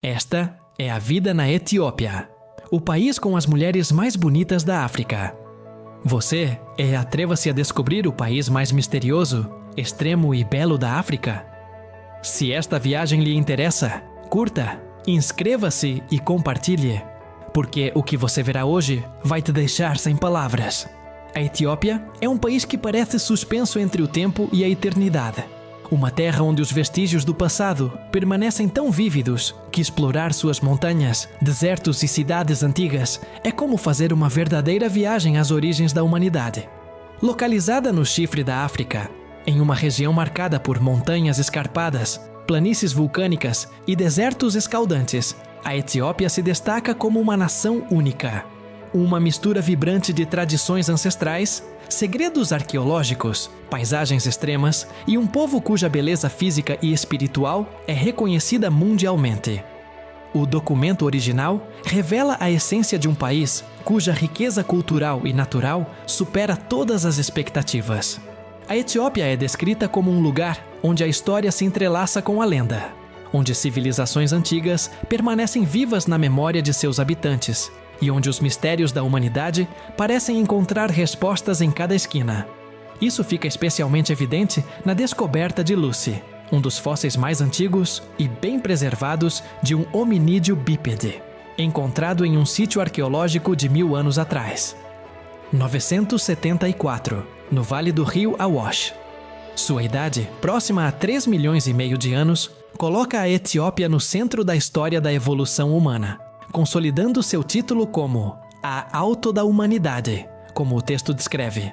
Esta é a vida na Etiópia, o país com as mulheres mais bonitas da África. Você atreva-se a descobrir o país mais misterioso, extremo e belo da África? Se esta viagem lhe interessa, curta, inscreva-se e compartilhe, porque o que você verá hoje vai te deixar sem palavras. A Etiópia é um país que parece suspenso entre o tempo e a eternidade. Uma terra onde os vestígios do passado permanecem tão vívidos que explorar suas montanhas, desertos e cidades antigas é como fazer uma verdadeira viagem às origens da humanidade. Localizada no chifre da África, em uma região marcada por montanhas escarpadas, planícies vulcânicas e desertos escaldantes, a Etiópia se destaca como uma nação única. Uma mistura vibrante de tradições ancestrais, segredos arqueológicos, paisagens extremas e um povo cuja beleza física e espiritual é reconhecida mundialmente. O documento original revela a essência de um país cuja riqueza cultural e natural supera todas as expectativas. A Etiópia é descrita como um lugar onde a história se entrelaça com a lenda, onde civilizações antigas permanecem vivas na memória de seus habitantes e onde os mistérios da humanidade parecem encontrar respostas em cada esquina. Isso fica especialmente evidente na descoberta de Lucy, um dos fósseis mais antigos e bem preservados de um hominídeo bípede, encontrado em um sítio arqueológico de 1000 anos atrás. 974, no Vale do Rio Awash. Sua idade, próxima a 3,5 milhões de anos, coloca a Etiópia no centro da história da evolução humana, consolidando seu título como a Alto da Humanidade, como o texto descreve.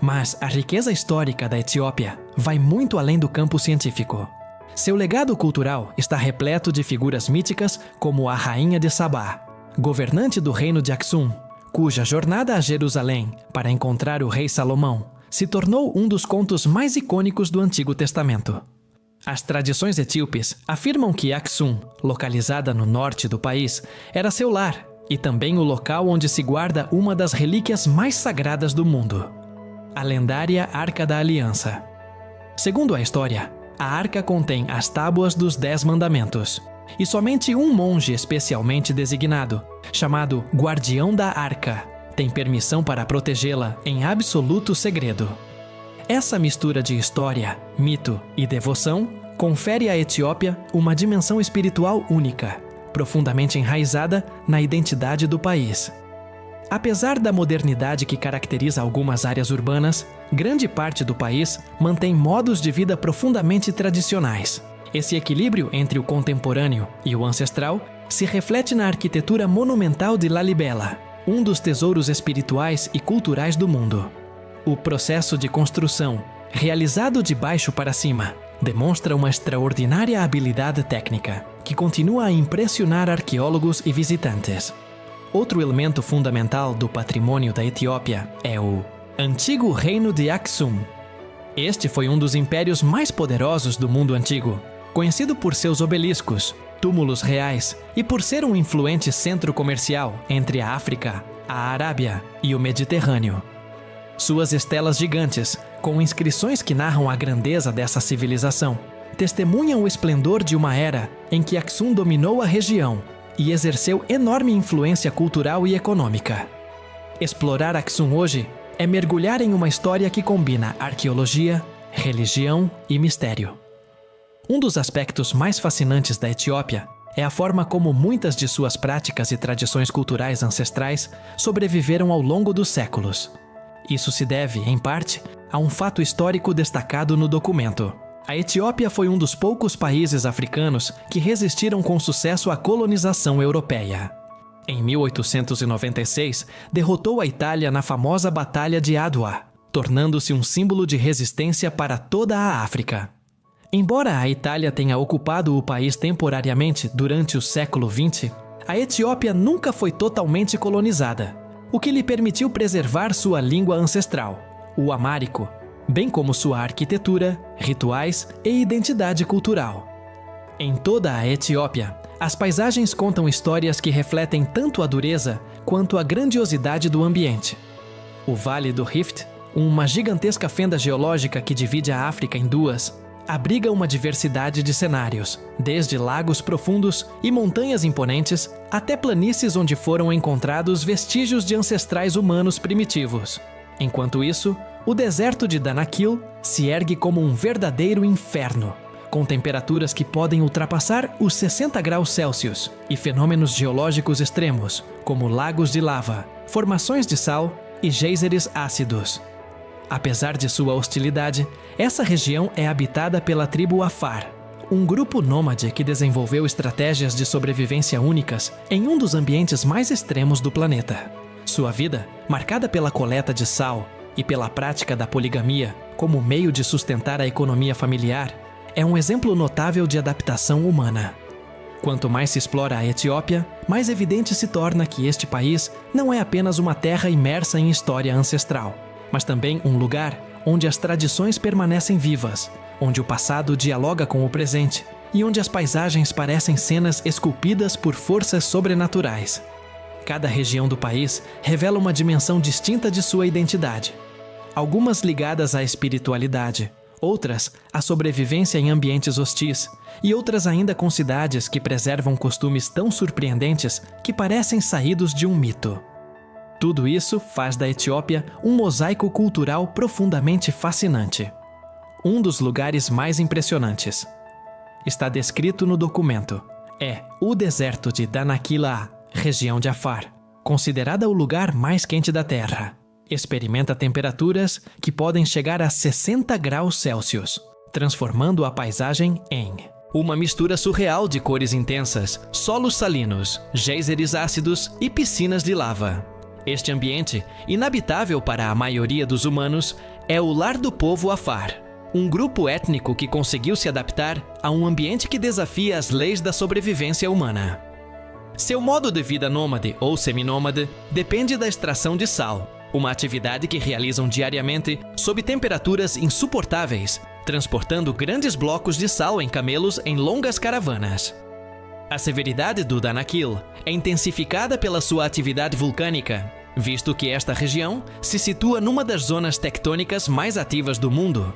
Mas a riqueza histórica da Etiópia vai muito além do campo científico. Seu legado cultural está repleto de figuras míticas como a Rainha de Sabá, governante do reino de Aksum, cuja jornada a Jerusalém para encontrar o rei Salomão se tornou um dos contos mais icônicos do Antigo Testamento. As tradições etíopes afirmam que Aksum, localizada no norte do país, era seu lar e também o local onde se guarda uma das relíquias mais sagradas do mundo, a lendária Arca da Aliança. Segundo a história, a arca contém as tábuas dos 10 mandamentos, e somente um monge especialmente designado, chamado Guardião da Arca, tem permissão para protegê-la em absoluto segredo. Essa mistura de história, mito e devoção confere à Etiópia uma dimensão espiritual única, profundamente enraizada na identidade do país. Apesar da modernidade que caracteriza algumas áreas urbanas, grande parte do país mantém modos de vida profundamente tradicionais. Esse equilíbrio entre o contemporâneo e o ancestral se reflete na arquitetura monumental de Lalibela, um dos tesouros espirituais e culturais do mundo. O processo de construção, realizado de baixo para cima, demonstra uma extraordinária habilidade técnica, que continua a impressionar arqueólogos e visitantes. Outro elemento fundamental do patrimônio da Etiópia é o Antigo Reino de Aksum. Este foi um dos impérios mais poderosos do mundo antigo, conhecido por seus obeliscos, túmulos reais e por ser um influente centro comercial entre a África, a Arábia e o Mediterrâneo. Suas estelas gigantes, com inscrições que narram a grandeza dessa civilização, testemunham o esplendor de uma era em que Aksum dominou a região e exerceu enorme influência cultural e econômica. Explorar Aksum hoje é mergulhar em uma história que combina arqueologia, religião e mistério. Um dos aspectos mais fascinantes da Etiópia é a forma como muitas de suas práticas e tradições culturais ancestrais sobreviveram ao longo dos séculos. Isso se deve, em parte, a um fato histórico destacado no documento. A Etiópia foi um dos poucos países africanos que resistiram com sucesso à colonização europeia. Em 1896, derrotou a Itália na famosa Batalha de Adwa, tornando-se um símbolo de resistência para toda a África. Embora a Itália tenha ocupado o país temporariamente durante o século XX, a Etiópia nunca foi totalmente colonizada, o que lhe permitiu preservar sua língua ancestral, o amárico, bem como sua arquitetura, rituais e identidade cultural. Em toda a Etiópia, as paisagens contam histórias que refletem tanto a dureza quanto a grandiosidade do ambiente. O Vale do Rift, uma gigantesca fenda geológica que divide a África em duas, abriga uma diversidade de cenários, desde lagos profundos e montanhas imponentes até planícies onde foram encontrados vestígios de ancestrais humanos primitivos. Enquanto isso, o deserto de Danakil se ergue como um verdadeiro inferno, com temperaturas que podem ultrapassar os 60 graus Celsius e fenômenos geológicos extremos, como lagos de lava, formações de sal e geysers ácidos. Apesar de sua hostilidade, essa região é habitada pela tribo Afar, um grupo nômade que desenvolveu estratégias de sobrevivência únicas em um dos ambientes mais extremos do planeta. Sua vida, marcada pela coleta de sal e pela prática da poligamia como meio de sustentar a economia familiar, é um exemplo notável de adaptação humana. Quanto mais se explora a Etiópia, mais evidente se torna que este país não é apenas uma terra imersa em história ancestral, mas também um lugar onde as tradições permanecem vivas, onde o passado dialoga com o presente e onde as paisagens parecem cenas esculpidas por forças sobrenaturais. Cada região do país revela uma dimensão distinta de sua identidade. Algumas ligadas à espiritualidade, outras à sobrevivência em ambientes hostis, e outras ainda com cidades que preservam costumes tão surpreendentes que parecem saídos de um mito. Tudo isso faz da Etiópia um mosaico cultural profundamente fascinante. Um dos lugares mais impressionantes. Está descrito no documento. É o deserto de Danakil-A, região de Afar, considerada o lugar mais quente da Terra. Experimenta temperaturas que podem chegar a 60 graus Celsius, transformando a paisagem em uma mistura surreal de cores intensas, solos salinos, geysers ácidos e piscinas de lava. Este ambiente, inabitável para a maioria dos humanos, é o lar do povo Afar, um grupo étnico que conseguiu se adaptar a um ambiente que desafia as leis da sobrevivência humana. Seu modo de vida nômade ou seminômade depende da extração de sal, uma atividade que realizam diariamente sob temperaturas insuportáveis, transportando grandes blocos de sal em camelos em longas caravanas. A severidade do Danakil é intensificada pela sua atividade vulcânica, visto que esta região se situa numa das zonas tectônicas mais ativas do mundo.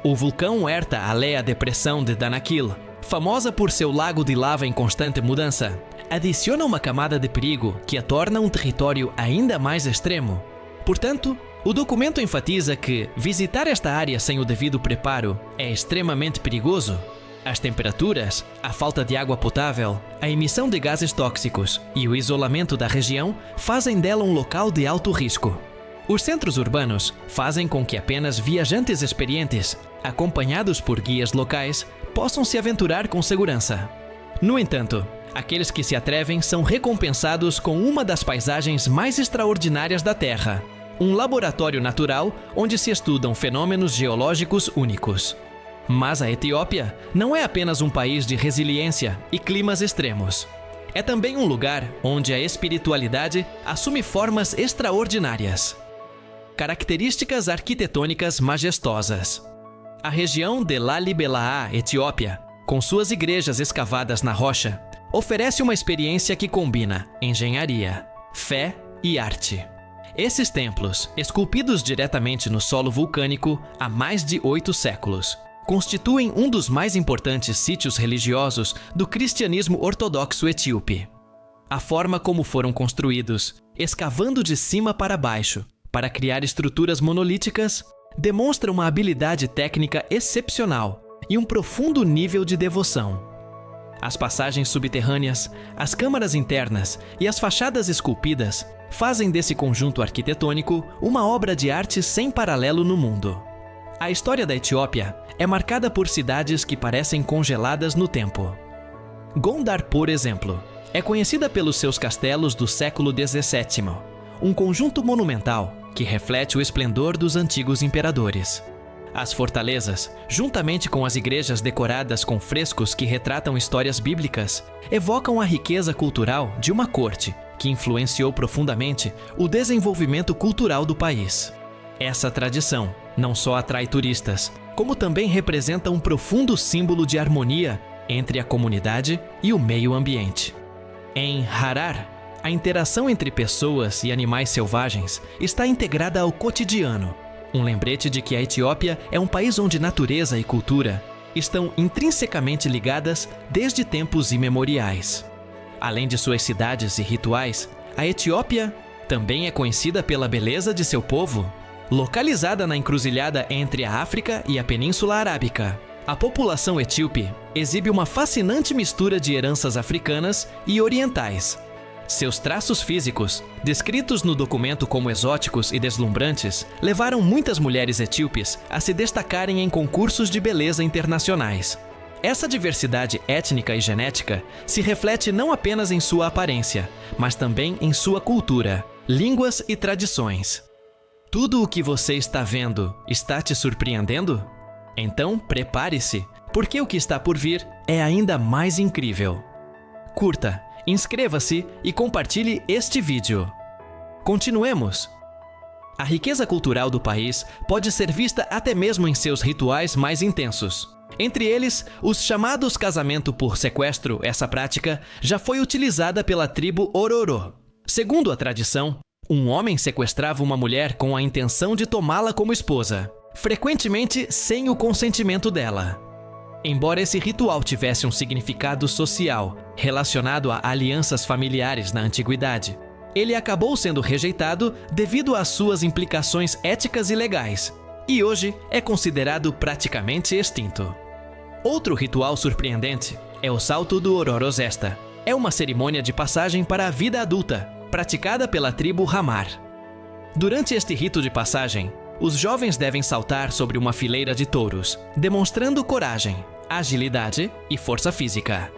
O vulcão Erta Alea Depressão de Danakil, famosa por seu lago de lava em constante mudança, adiciona uma camada de perigo que a torna um território ainda mais extremo. Portanto, o documento enfatiza que visitar esta área sem o devido preparo é extremamente perigoso. As temperaturas, a falta de água potável, a emissão de gases tóxicos e o isolamento da região fazem dela um local de alto risco. Os centros urbanos fazem com que apenas viajantes experientes, acompanhados por guias locais, possam se aventurar com segurança. No entanto, aqueles que se atrevem são recompensados com uma das paisagens mais extraordinárias da Terra, um laboratório natural onde se estudam fenômenos geológicos únicos. Mas a Etiópia não é apenas um país de resiliência e climas extremos. É também um lugar onde a espiritualidade assume formas extraordinárias. Características arquitetônicas majestosas. A região de Lalibela, Etiópia, com suas igrejas escavadas na rocha, oferece uma experiência que combina engenharia, fé e arte. Esses templos, esculpidos diretamente no solo vulcânico há mais de 8 séculos, constituem um dos mais importantes sítios religiosos do cristianismo ortodoxo etíope. A forma como foram construídos, escavando de cima para baixo, para criar estruturas monolíticas, demonstra uma habilidade técnica excepcional e um profundo nível de devoção. As passagens subterrâneas, as câmaras internas e as fachadas esculpidas fazem desse conjunto arquitetônico uma obra de arte sem paralelo no mundo. A história da Etiópia é marcada por cidades que parecem congeladas no tempo. Gondar, por exemplo, é conhecida pelos seus castelos do século XVII, um conjunto monumental que reflete o esplendor dos antigos imperadores. As fortalezas, juntamente com as igrejas decoradas com frescos que retratam histórias bíblicas, evocam a riqueza cultural de uma corte que influenciou profundamente o desenvolvimento cultural do país. Essa tradição não só atrai turistas, como também representa um profundo símbolo de harmonia entre a comunidade e o meio ambiente. Em Harar, a interação entre pessoas e animais selvagens está integrada ao cotidiano, um lembrete de que a Etiópia é um país onde natureza e cultura estão intrinsecamente ligadas desde tempos imemoriais. Além de suas cidades e rituais, a Etiópia também é conhecida pela beleza de seu povo. Localizada na encruzilhada entre a África e a Península Arábica, a população etíope exibe uma fascinante mistura de heranças africanas e orientais. Seus traços físicos, descritos no documento como exóticos e deslumbrantes, levaram muitas mulheres etíopes a se destacarem em concursos de beleza internacionais. Essa diversidade étnica e genética se reflete não apenas em sua aparência, mas também em sua cultura, línguas e tradições. Tudo o que você está vendo está te surpreendendo? Então, prepare-se, porque o que está por vir é ainda mais incrível. Curta, inscreva-se e compartilhe este vídeo. Continuemos! A riqueza cultural do país pode ser vista até mesmo em seus rituais mais intensos. Entre eles, os chamados casamento por sequestro, essa prática já foi utilizada pela tribo Ororo. Segundo a tradição, um homem sequestrava uma mulher com a intenção de tomá-la como esposa, frequentemente sem o consentimento dela. Embora esse ritual tivesse um significado social relacionado a alianças familiares na antiguidade, ele acabou sendo rejeitado devido às suas implicações éticas e legais, e hoje é considerado praticamente extinto. Outro ritual surpreendente é o salto do Ororozesta. É uma cerimônia de passagem para a vida adulta, praticada pela tribo Hamar. Durante este rito de passagem, os jovens devem saltar sobre uma fileira de touros, demonstrando coragem, agilidade e força física.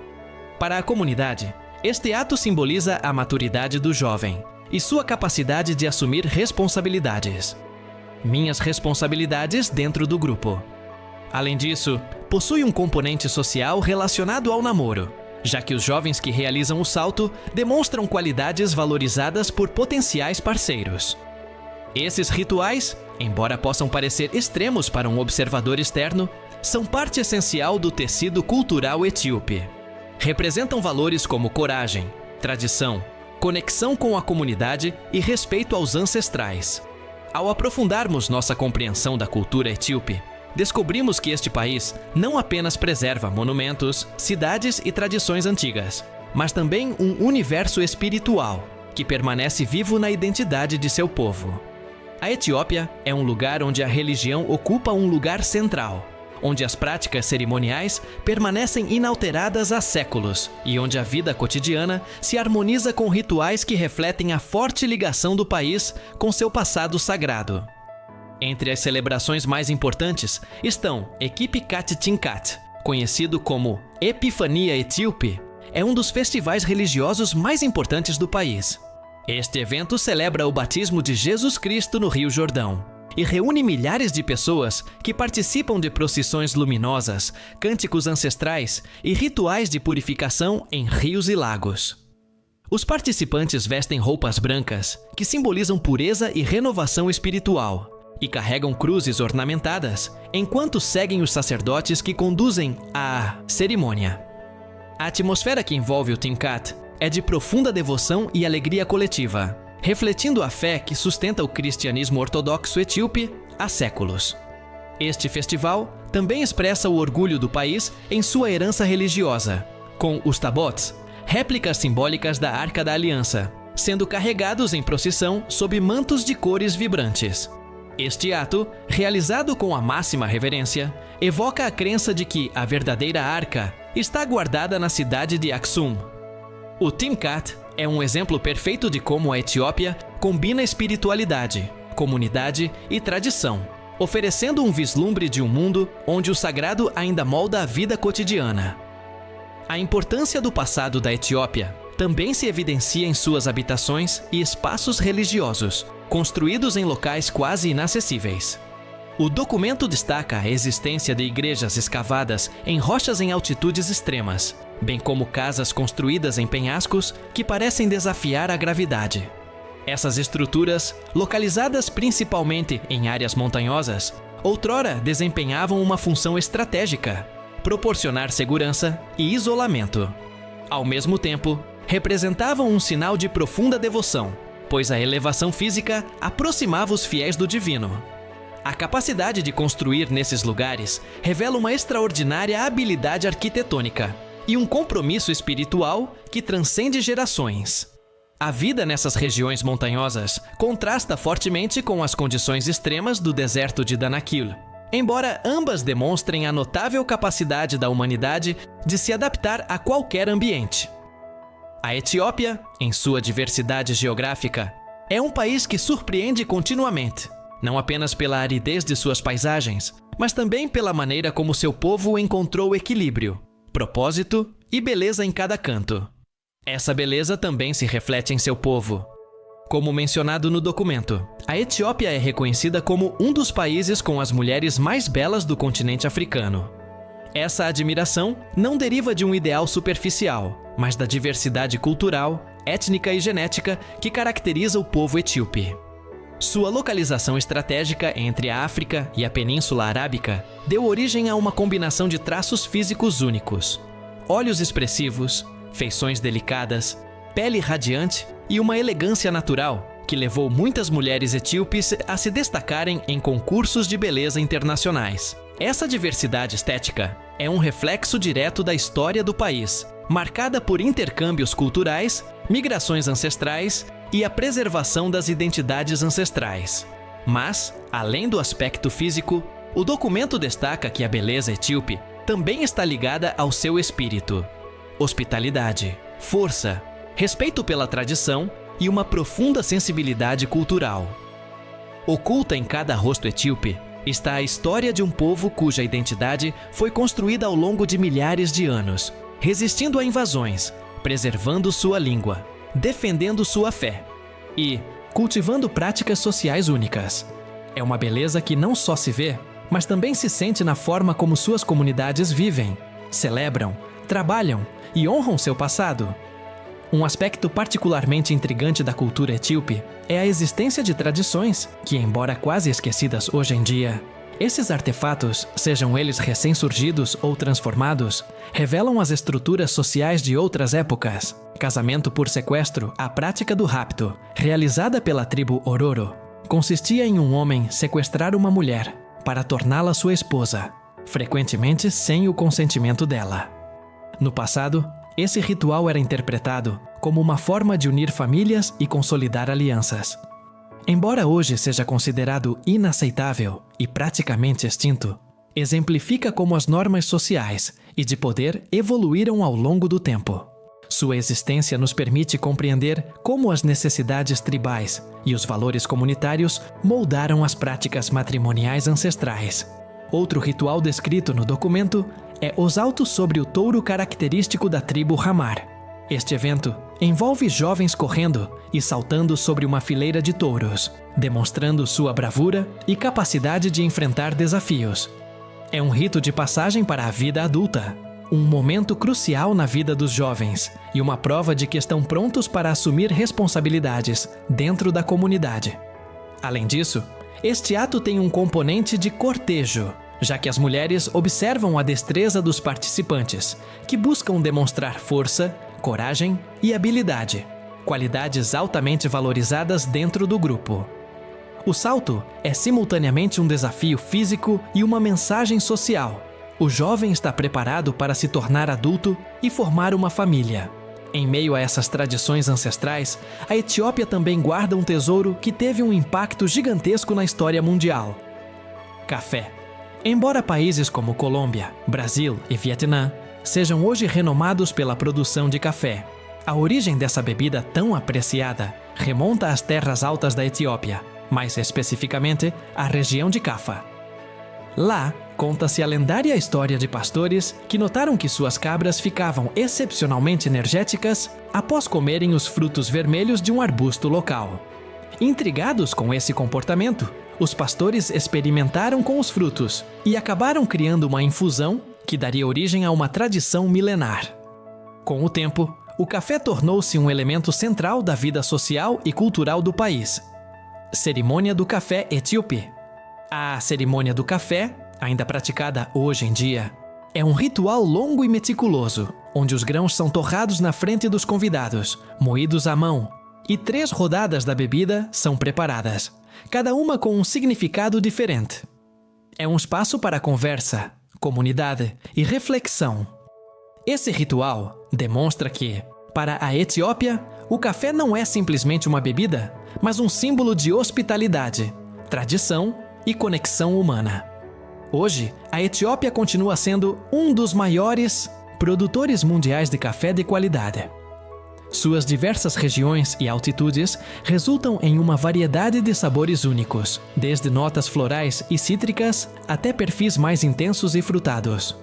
Para a comunidade, este ato simboliza a maturidade do jovem e sua capacidade de assumir responsabilidades. Minhas responsabilidades dentro do grupo. Além disso, possui um componente social relacionado ao namoro, já que os jovens que realizam o salto demonstram qualidades valorizadas por potenciais parceiros. Esses rituais, embora possam parecer extremos para um observador externo, são parte essencial do tecido cultural etíope. Representam valores como coragem, tradição, conexão com a comunidade e respeito aos ancestrais. Ao aprofundarmos nossa compreensão da cultura etíope, descobrimos que este país não apenas preserva monumentos, cidades e tradições antigas, mas também um universo espiritual que permanece vivo na identidade de seu povo. A Etiópia é um lugar onde a religião ocupa um lugar central, onde as práticas cerimoniais permanecem inalteradas há séculos e onde a vida cotidiana se harmoniza com rituais que refletem a forte ligação do país com seu passado sagrado. Entre as celebrações mais importantes estão Ekipikat Tinkat, conhecido como Epifania Etíope, é um dos festivais religiosos mais importantes do país. Este evento celebra o batismo de Jesus Cristo no Rio Jordão e reúne milhares de pessoas que participam de procissões luminosas, cânticos ancestrais e rituais de purificação em rios e lagos. Os participantes vestem roupas brancas, que simbolizam pureza e renovação espiritual, e carregam cruzes ornamentadas, enquanto seguem os sacerdotes que conduzem a cerimônia. A atmosfera que envolve o Tinkat é de profunda devoção e alegria coletiva, refletindo a fé que sustenta o cristianismo ortodoxo etíope há séculos. Este festival também expressa o orgulho do país em sua herança religiosa, com os tabots, réplicas simbólicas da Arca da Aliança, sendo carregados em procissão sob mantos de cores vibrantes. Este ato, realizado com a máxima reverência, evoca a crença de que a verdadeira arca está guardada na cidade de Aksum. O Tinkat é um exemplo perfeito de como a Etiópia combina espiritualidade, comunidade e tradição, oferecendo um vislumbre de um mundo onde o sagrado ainda molda a vida cotidiana. A importância do passado da Etiópia também se evidencia em suas habitações e espaços religiosos, construídos em locais quase inacessíveis. O documento destaca a existência de igrejas escavadas em rochas em altitudes extremas, bem como casas construídas em penhascos que parecem desafiar a gravidade. Essas estruturas, localizadas principalmente em áreas montanhosas, outrora desempenhavam uma função estratégica: proporcionar segurança e isolamento. Ao mesmo tempo, representavam um sinal de profunda devoção, pois a elevação física aproximava os fiéis do divino. A capacidade de construir nesses lugares revela uma extraordinária habilidade arquitetônica e um compromisso espiritual que transcende gerações. A vida nessas regiões montanhosas contrasta fortemente com as condições extremas do deserto de Danakil, embora ambas demonstrem a notável capacidade da humanidade de se adaptar a qualquer ambiente. A Etiópia, em sua diversidade geográfica, é um país que surpreende continuamente, não apenas pela aridez de suas paisagens, mas também pela maneira como seu povo encontrou equilíbrio, propósito e beleza em cada canto. Essa beleza também se reflete em seu povo. Como mencionado no documento, a Etiópia é reconhecida como um dos países com as mulheres mais belas do continente africano. Essa admiração não deriva de um ideal superficial, mas da diversidade cultural, étnica e genética que caracteriza o povo etíope. Sua localização estratégica entre a África e a Península Arábica deu origem a uma combinação de traços físicos únicos: olhos expressivos, feições delicadas, pele radiante e uma elegância natural que levou muitas mulheres etíopes a se destacarem em concursos de beleza internacionais. Essa diversidade estética é um reflexo direto da história do país, marcada por intercâmbios culturais, migrações ancestrais e a preservação das identidades ancestrais. Mas, além do aspecto físico, o documento destaca que a beleza etíope também está ligada ao seu espírito: hospitalidade, força, respeito pela tradição e uma profunda sensibilidade cultural. Oculta em cada rosto etíope está a história de um povo cuja identidade foi construída ao longo de milhares de anos, resistindo a invasões, preservando sua língua, defendendo sua fé e cultivando práticas sociais únicas. É uma beleza que não só se vê, mas também se sente na forma como suas comunidades vivem, celebram, trabalham e honram seu passado. Um aspecto particularmente intrigante da cultura etíope é a existência de tradições que, embora quase esquecidas hoje em dia, esses artefatos, sejam eles recém-surgidos ou transformados, revelam as estruturas sociais de outras épocas. Casamento por sequestro, a prática do rapto, realizada pela tribo Ororo, consistia em um homem sequestrar uma mulher para torná-la sua esposa, frequentemente sem o consentimento dela. No passado, esse ritual era interpretado como uma forma de unir famílias e consolidar alianças. Embora hoje seja considerado inaceitável e praticamente extinto, exemplifica como as normas sociais e de poder evoluíram ao longo do tempo. Sua existência nos permite compreender como as necessidades tribais e os valores comunitários moldaram as práticas matrimoniais ancestrais. Outro ritual descrito no documento é o salto sobre o touro característico da tribo Hamar. Este evento envolve jovens correndo e saltando sobre uma fileira de touros, demonstrando sua bravura e capacidade de enfrentar desafios. É um rito de passagem para a vida adulta, um momento crucial na vida dos jovens e uma prova de que estão prontos para assumir responsabilidades dentro da comunidade. Além disso, este ato tem um componente de cortejo, já que as mulheres observam a destreza dos participantes, que buscam demonstrar força, coragem e habilidade, qualidades altamente valorizadas dentro do grupo. O salto é simultaneamente um desafio físico e uma mensagem social. O jovem está preparado para se tornar adulto e formar uma família. Em meio a essas tradições ancestrais, a Etiópia também guarda um tesouro que teve um impacto gigantesco na história mundial: café. Embora países como Colômbia, Brasil e Vietnã sejam hoje renomados pela produção de café, a origem dessa bebida tão apreciada remonta às terras altas da Etiópia, mais especificamente à região de Cafa. Lá, conta-se a lendária história de pastores que notaram que suas cabras ficavam excepcionalmente energéticas após comerem os frutos vermelhos de um arbusto local. Intrigados com esse comportamento, os pastores experimentaram com os frutos e acabaram criando uma infusão que daria origem a uma tradição milenar. Com o tempo, o café tornou-se um elemento central da vida social e cultural do país. Cerimônia do café etíope. A cerimônia do café, ainda praticada hoje em dia, é um ritual longo e meticuloso, onde os grãos são torrados na frente dos convidados, moídos à mão, e 3 rodadas da bebida são preparadas, cada uma com um significado diferente. É um espaço para conversa, comunidade e reflexão. Esse ritual demonstra que, para a Etiópia, o café não é simplesmente uma bebida, mas um símbolo de hospitalidade, tradição e conexão humana. Hoje, a Etiópia continua sendo um dos maiores produtores mundiais de café de qualidade. Suas diversas regiões e altitudes resultam em uma variedade de sabores únicos, desde notas florais e cítricas até perfis mais intensos e frutados.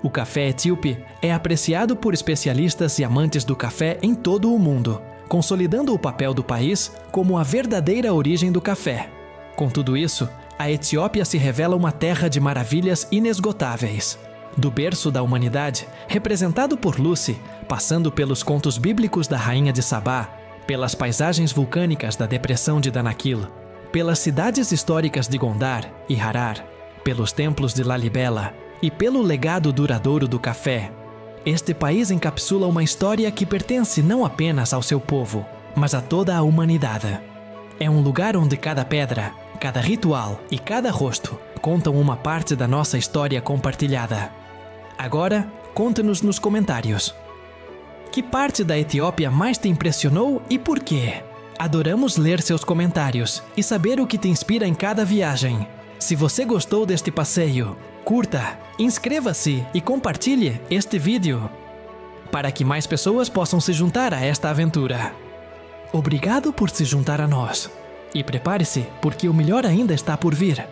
O café etíope é apreciado por especialistas e amantes do café em todo o mundo, consolidando o papel do país como a verdadeira origem do café. Com tudo isso, a Etiópia se revela uma terra de maravilhas inesgotáveis. Do berço da humanidade, representado por Lucy, passando pelos contos bíblicos da Rainha de Sabá, pelas paisagens vulcânicas da Depressão de Danakil, pelas cidades históricas de Gondar e Harar, pelos templos de Lalibela e pelo legado duradouro do café, este país encapsula uma história que pertence não apenas ao seu povo, mas a toda a humanidade. É um lugar onde cada pedra, cada ritual e cada rosto contam uma parte da nossa história compartilhada. Agora, conte-nos nos comentários. Que parte da Etiópia mais te impressionou e por quê? Adoramos ler seus comentários e saber o que te inspira em cada viagem. Se você gostou deste passeio, curta, inscreva-se e compartilhe este vídeo para que mais pessoas possam se juntar a esta aventura. Obrigado por se juntar a nós. E prepare-se, porque o melhor ainda está por vir.